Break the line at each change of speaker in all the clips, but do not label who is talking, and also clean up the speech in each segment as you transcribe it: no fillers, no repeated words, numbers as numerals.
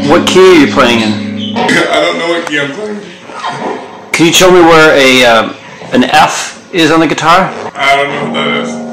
What key are you playing in?
I don't know what key I'm playing.
Can you show me where an F is on the guitar?
I don't know what that is.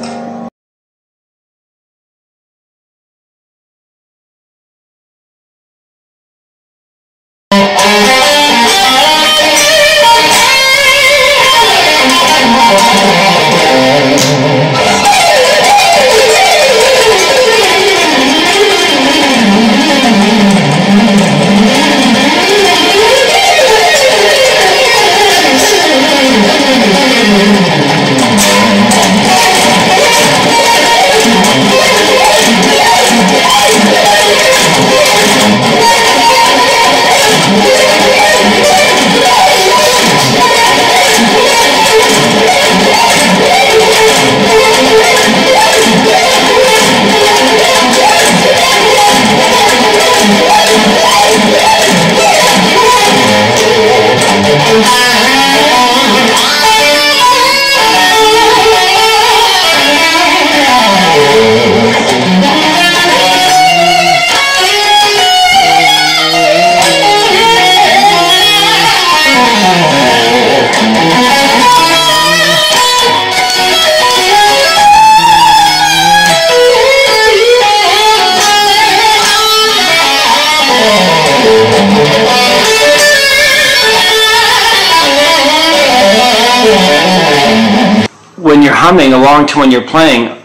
When you're humming along to when you're playing,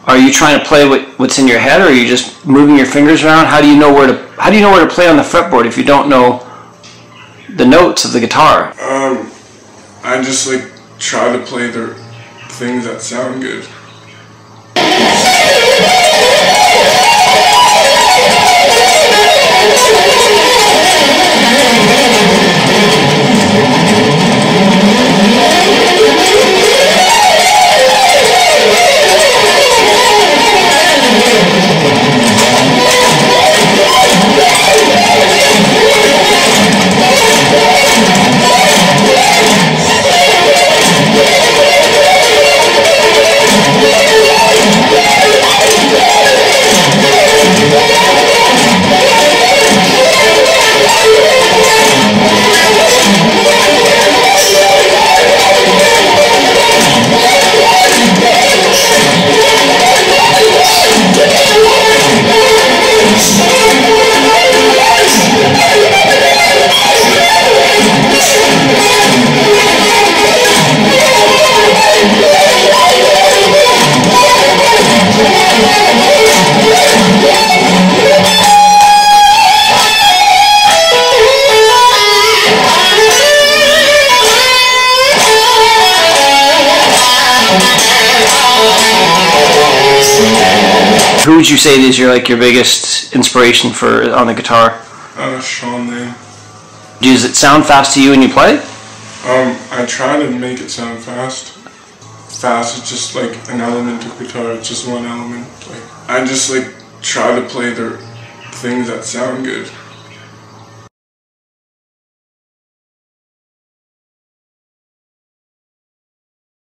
are you trying to play what's in your head, or are you just moving your fingers around? How do you know where to play on the fretboard if you don't know the notes of the guitar?
I just like try to play the things that sound good.
Who would you say is your biggest inspiration for on the guitar?
Sean Lane.
Does it sound fast to you when you play?
I try to make it sound fast. Fast is just like an element of guitar. It's just one element. I just try to play the things that sound good.